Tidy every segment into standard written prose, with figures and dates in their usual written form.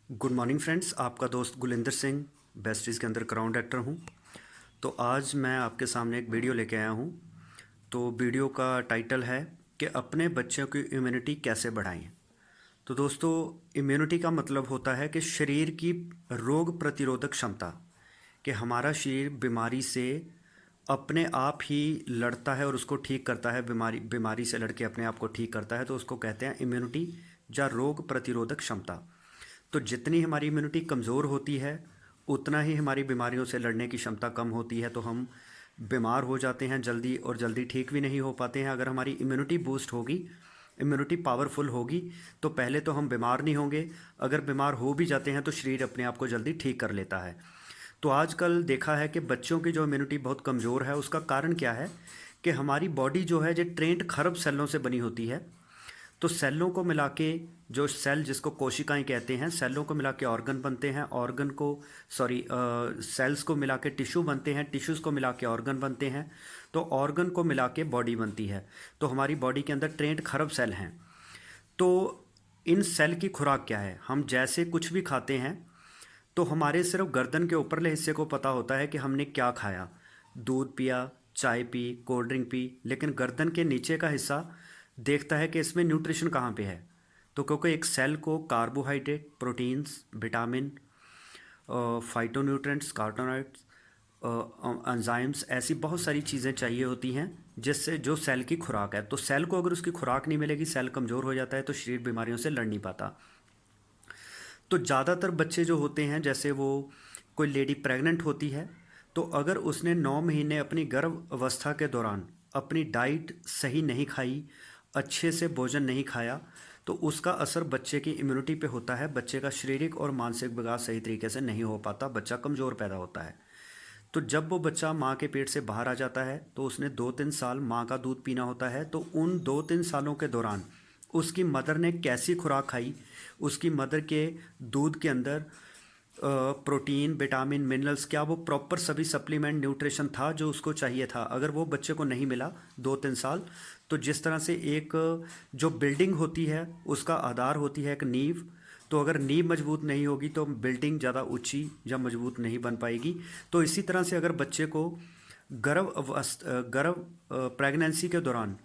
Good morning friends, आपका दोस्त गुलिंदर Singh besties के अंदर क्राउन एक्टर हूँ। तो आज मैं आपके सामने एक वीडियो लेके आया हूँ। तो वीडियो का टाइटल है कि अपने बच्चों की इम्यूनिटी कैसे बढ़ाएं। तो दोस्तों, इम्यूनिटी का मतलब होता है कि शरीर की रोग प्रतिरोधक क्षमता, कि हमारा शरीर बीमारी से अपने आप ही लड़ता है और उसको ठीक करता है। बीमारी बीमारी से लड़के अपने आप को ठीक करता है, तो उसको कहते हैं इम्यूनिटी या रोग प्रतिरोधक क्षमता। तो जितनी हमारी इम्यूनिटी कमज़ोर होती है, उतना ही हमारी बीमारियों से लड़ने की क्षमता कम होती है। तो हम बीमार हो जाते हैं जल्दी और जल्दी ठीक भी नहीं हो पाते हैं। अगर हमारी इम्यूनिटी बूस्ट होगी, इम्यूनिटी पावरफुल होगी, तो पहले तो हम बीमार नहीं होंगे। अगर बीमार हो भी जाते हैं तो शरीर अपने आप को जल्दी ठीक कर लेता है। तो आजकल देखा है कि बच्चों की जो इम्यूनिटी बहुत कमज़ोर है, उसका कारण क्या है कि हमारी बॉडी जो है जो 63 खरब सेलों से बनी होती है। तो सेलों को मिला के, जो सेल जिसको कोशिकाएं कहते हैं, सेलों को मिला के ऑर्गन बनते हैं, ऑर्गन को सेल्स को मिला के टिश्यू बनते हैं, टिश्यूज़ को मिला के ऑर्गन बनते हैं, तो ऑर्गन को मिला के बॉडी बनती है। तो हमारी बॉडी के अंदर 63 खरब सेल हैं। तो इन सेल की खुराक क्या है? हम जैसे कुछ भी खाते हैं तो हमारे सिर्फ गर्दन के ऊपरले हिस्से को पता होता है कि हमने क्या खाया। दूध पिया, चाय पी, कोल्ड ड्रिंक पी, लेकिन गर्दन के नीचे का हिस्सा देखता है कि इसमें न्यूट्रिशन कहाँ पे है। तो क्योंकि एक सेल को कार्बोहाइड्रेट, प्रोटीन्स, विटामिन, फाइटोन्यूट्रेंट्स, कार्बोनाइड्स, एंजाइम्स, ऐसी बहुत सारी चीज़ें चाहिए होती हैं जिससे जो सेल की खुराक है। तो सेल को अगर उसकी खुराक नहीं मिलेगी, सेल कमज़ोर हो जाता है, तो शरीर बीमारियों से लड़ नहीं पाता। तो ज़्यादातर बच्चे जो होते हैं, जैसे वो कोई लेडी प्रेग्नेंट होती है, तो अगर उसने 9 महीने अपनी गर्भ अवस्था के दौरान अपनी डाइट सही नहीं खाई, अच्छे से भोजन नहीं खाया, तो उसका असर बच्चे की इम्यूनिटी पे होता है। बच्चे का शारीरिक और मानसिक विकास सही तरीके से नहीं हो पाता, बच्चा कमज़ोर पैदा होता है। तो जब वो बच्चा माँ के पेट से बाहर आ जाता है तो उसने 2-3 साल माँ का दूध पीना होता है। तो उन 2-3 सालों के दौरान उसकी मदर ने कैसी खुराक खाई, उसकी मदर के दूध के अंदर प्रोटीन, विटामिन, मिनरल्स, क्या वो प्रॉपर सभी सप्लीमेंट, न्यूट्रिशन था जो उसको चाहिए था? अगर वो बच्चे को नहीं मिला 2-3 साल, तो जिस तरह से एक जो बिल्डिंग होती है उसका आधार होती है एक नींव, तो अगर नींव मजबूत नहीं होगी तो बिल्डिंग ज़्यादा ऊंची या मजबूत नहीं बन पाएगी। तो इसी तरह से अगर बच्चे को गर्भ प्रेगनेंसी के दौरान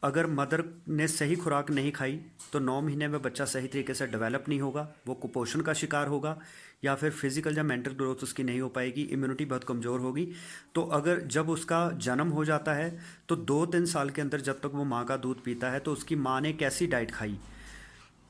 अगर मदर ने सही खुराक नहीं खाई, तो 9 महीने में बच्चा सही तरीके से डेवलप नहीं होगा, वो कुपोषण का शिकार होगा, या फिर फिजिकल या मेंटल ग्रोथ उसकी नहीं हो पाएगी, इम्यूनिटी बहुत कमज़ोर होगी। तो अगर जब उसका जन्म हो जाता है तो 2-3 साल के अंदर जब तक वो माँ का दूध पीता है, तो उसकी माँ ने कैसी डाइट खाई,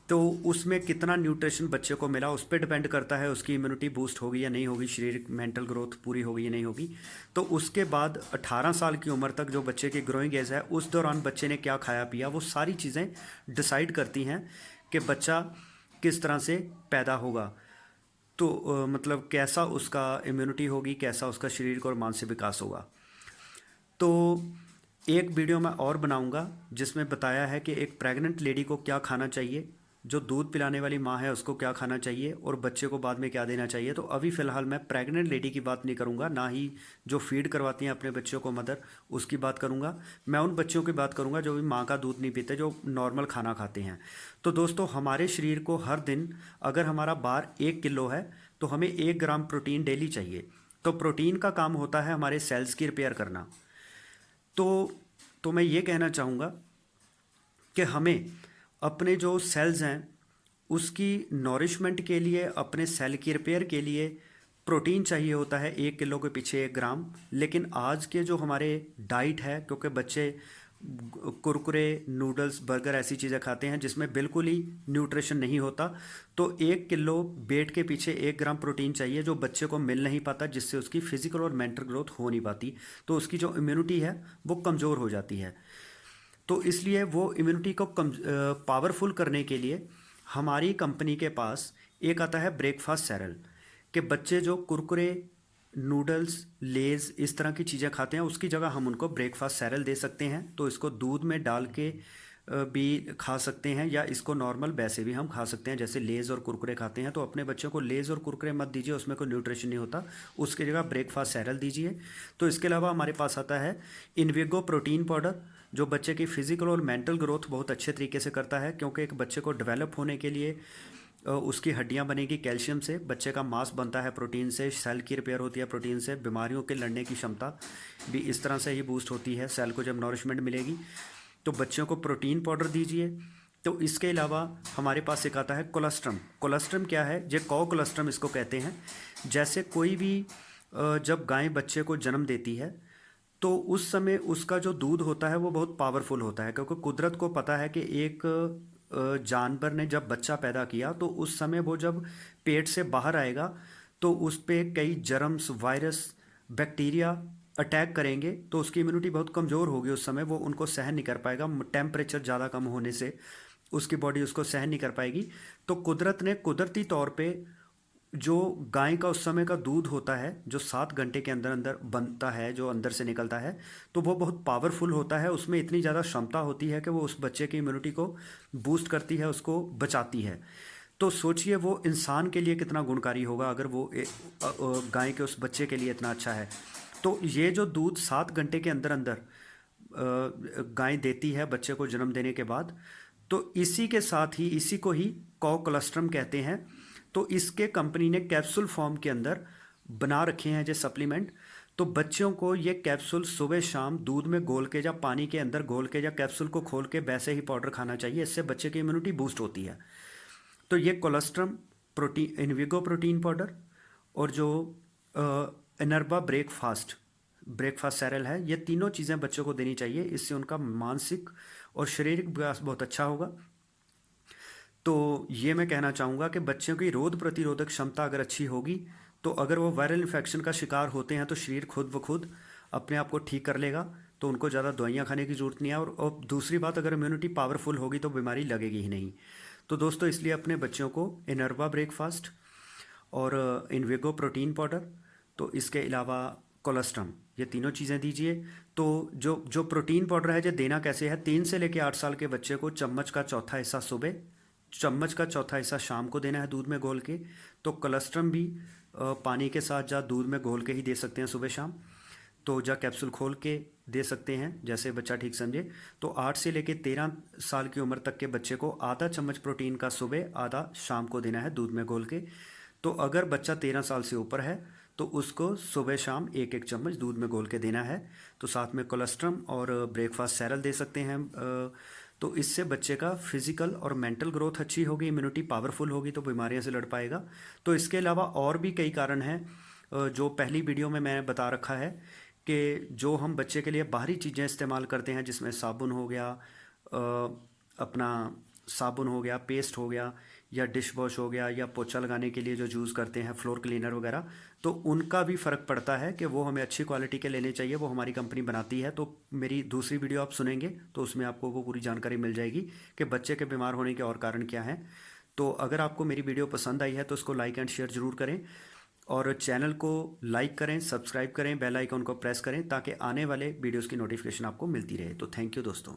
तो उसमें कितना न्यूट्रिशन बच्चे को मिला, उस पर डिपेंड करता है उसकी इम्यूनिटी बूस्ट होगी या नहीं होगी, शारीरिक मेंटल ग्रोथ पूरी होगी या नहीं होगी। तो उसके बाद 18 साल की उम्र तक जो बच्चे की ग्रोइंग एज है, उस दौरान बच्चे ने क्या खाया पिया, वो सारी चीज़ें डिसाइड करती हैं कि बच्चा किस तरह से पैदा होगा। तो मतलब कैसा उसका इम्यूनिटी होगी, कैसा उसका शारीरिक और मानसिक विकास होगा। तो एक वीडियो मैं और बनाऊंगा जिसमें बताया है कि एक प्रेग्नेंट लेडी को क्या खाना चाहिए, जो दूध पिलाने वाली माँ है उसको क्या खाना चाहिए, और बच्चे को बाद में क्या देना चाहिए। तो अभी फ़िलहाल मैं प्रेग्नेंट लेडी की बात नहीं करूँगा, ना ही जो फीड करवाती हैं अपने बच्चों को मदर, उसकी बात करूँगा। मैं उन बच्चों की बात करूँगा जो भी माँ का दूध नहीं पीते, जो नॉर्मल खाना खाते हैं। तो दोस्तों, हमारे शरीर को हर दिन, अगर हमारा बार 1 किलो है, तो हमें 1 ग्राम प्रोटीन डेली चाहिए। तो प्रोटीन का काम होता है हमारे सेल्स की रिपेयर करना। तो मैं ये कहना चाहूँगा कि हमें अपने जो सेल्स हैं उसकी नॉरिशमेंट के लिए, अपने सेल की रिपेयर के लिए प्रोटीन चाहिए होता है 1 किलो के पीछे 1 ग्राम। लेकिन आज के जो हमारे डाइट है, क्योंकि बच्चे कुरकुरे, नूडल्स, बर्गर ऐसी चीज़ें खाते हैं जिसमें बिल्कुल ही न्यूट्रिशन नहीं होता, तो 1 किलो वेट के पीछे 1 ग्राम प्रोटीन चाहिए, जो बच्चे को मिल नहीं पाता, जिससे उसकी फिजिकल और मेंटल ग्रोथ हो नहीं पाती। तो उसकी जो इम्यूनिटी है वो कमज़ोर हो जाती है। तो इसलिए वो इम्यूनिटी को पावरफुल करने के लिए हमारी कंपनी के पास एक आता है ब्रेकफास्ट सैरल, कि बच्चे जो कुरकुरे, नूडल्स, लेज़ इस तरह की चीज़ें खाते हैं, उसकी जगह हम उनको ब्रेकफास्ट सैरल दे सकते हैं। तो इसको दूध में डाल के भी खा सकते हैं, या इसको नॉर्मल वैसे भी हम खा सकते हैं, जैसे लेज़ और कुरकुरे खाते हैं। तो अपने बच्चों को लेज़ और कुरकुरे मत दीजिए, उसमें कोई न्यूट्रिशन नहीं होता, उसकी जगह ब्रेकफास्ट सैरल दीजिए। तो इसके अलावा हमारे पास आता है इनविगो प्रोटीन पाउडर, जो बच्चे की फिजिकल और मेंटल ग्रोथ बहुत अच्छे तरीके से करता है, क्योंकि एक बच्चे को डेवलप होने के लिए उसकी हड्डियां बनेगी कैल्शियम से, बच्चे का मांस बनता है प्रोटीन से, सेल की रिपेयर होती है प्रोटीन से, बीमारियों के लड़ने की क्षमता भी इस तरह से ही बूस्ट होती है। सेल को जब नॉरिशमेंट मिलेगी तो बच्चों को प्रोटीन पाउडर दीजिए। तो इसके अलावा हमारे पास एक आता है कोलेस्ट्रम। कोलेस्ट्रम क्या है? जे कॉ कोलेस्ट्रम इसको कहते हैं। जैसे कोई भी जब गाय बच्चे को जन्म देती है तो उस समय उसका जो दूध होता है वो बहुत पावरफुल होता है, क्योंकि कुदरत को पता है कि एक जानवर ने जब बच्चा पैदा किया तो उस समय वो जब पेट से बाहर आएगा तो उस पर कई जर्म्स, वायरस, बैक्टीरिया अटैक करेंगे, तो उसकी इम्यूनिटी बहुत कमज़ोर होगी उस समय, वो उनको सहन नहीं कर पाएगा। टेम्परेचर ज़्यादा कम होने से उसकी बॉडी उसको सहन नहीं कर पाएगी। तो कुदरत ने कुदरती तौर पे जो गाय का उस समय का दूध होता है जो 7 घंटे के अंदर अंदर बनता है, जो अंदर से निकलता है, तो वो बहुत पावरफुल होता है। उसमें इतनी ज़्यादा क्षमता होती है कि वो उस बच्चे की इम्यूनिटी को बूस्ट करती है, उसको बचाती है। तो सोचिए वो इंसान के लिए कितना गुणकारी होगा अगर वो गाय के उस बच्चे के लिए इतना अच्छा है। तो ये जो दूध 7 घंटे के अंदर अंदर गाय देती है बच्चे को जन्म देने के बाद, तो इसी के साथ ही इसी को ही कॉ कोलेस्ट्रम कहते हैं। तो इसके कंपनी ने कैप्सूल फॉर्म के अंदर बना रखे हैं जो सप्लीमेंट। तो बच्चों को ये कैप्सूल सुबह शाम दूध में घोल के या पानी के अंदर घोल के या कैप्सूल को खोल के वैसे ही पाउडर खाना चाहिए। इससे बच्चे की इम्यूनिटी बूस्ट होती है। तो ये कोलेस्ट्रम, प्रोटीन, इनविगो प्रोटीन पाउडर और जो एनर्बा ब्रेकफास्ट सैरल है, ये तीनों चीज़ें बच्चों को देनी चाहिए। इससे उनका मानसिक और शारीरिक विकास बहुत अच्छा होगा। तो ये मैं कहना चाहूँगा कि बच्चों की रोग प्रतिरोधक क्षमता अगर अच्छी होगी तो अगर वो वायरल इन्फेक्शन का शिकार होते हैं तो शरीर खुद ब खुद अपने आप को ठीक कर लेगा, तो उनको ज़्यादा दवाइयाँ खाने की ज़रूरत नहीं है। और दूसरी बात, अगर इम्यूनिटी पावरफुल होगी तो बीमारी लगेगी ही नहीं। तो दोस्तों, इसलिए अपने बच्चों को इनर्वा ब्रेकफास्ट और इनविगो प्रोटीन पाउडर, तो इसके अलावा कोलेस्ट्रम, ये तीनों चीज़ें दीजिए। तो जो प्रोटीन पाउडर है जो देना कैसे है, 3 से लेकर 8 साल के बच्चे को चम्मच का चौथा हिस्सा सुबह, चम्मच का चौथा हिस्सा शाम को देना है दूध में घोल के। तो कोलेस्ट्रम भी पानी के साथ या दूध में घोल के ही दे सकते हैं सुबह शाम। तो या कैप्सूल खोल के दे सकते हैं, जैसे बच्चा ठीक समझे। तो 8 से लेकर 13 साल की उम्र तक के बच्चे को आधा चम्मच प्रोटीन का सुबह, आधा शाम को देना है दूध में घोल के। तो अगर बच्चा 13 साल से ऊपर है तो उसको सुबह शाम 1-1 चम्मच दूध में घोल के देना है। तो साथ में कोलेस्ट्रम और ब्रेकफास्ट सैरल दे सकते हैं। तो इससे बच्चे का फिजिकल और मेंटल ग्रोथ अच्छी होगी, इम्यूनिटी पावरफुल होगी, तो बीमारियों से लड़ पाएगा। तो इसके अलावा और भी कई कारण हैं जो पहली वीडियो में मैंने बता रखा है कि जो हम बच्चे के लिए बाहरी चीज़ें इस्तेमाल करते हैं, जिसमें साबुन हो गया, अपना साबुन हो गया, पेस्ट हो गया, या डिश वॉश हो गया, या पोछा लगाने के लिए जो यूज़ करते हैं फ्लोर क्लीनर वगैरह, तो उनका भी फ़र्क पड़ता है कि वो हमें अच्छी क्वालिटी के लेने चाहिए। वो हमारी कंपनी बनाती है। तो मेरी दूसरी वीडियो आप सुनेंगे तो उसमें आपको वो पूरी जानकारी मिल जाएगी कि बच्चे के बीमार होने के और कारण क्या हैं। तो अगर आपको मेरी वीडियो पसंद आई है तो उसको लाइक एंड शेयर ज़रूर करें, और चैनल को लाइक करें, सब्सक्राइब करें, बेल आइकन को प्रेस करें, ताकि आने वाले वीडियोज़ की नोटिफिकेशन आपको मिलती रहे। तो थैंक यू दोस्तों।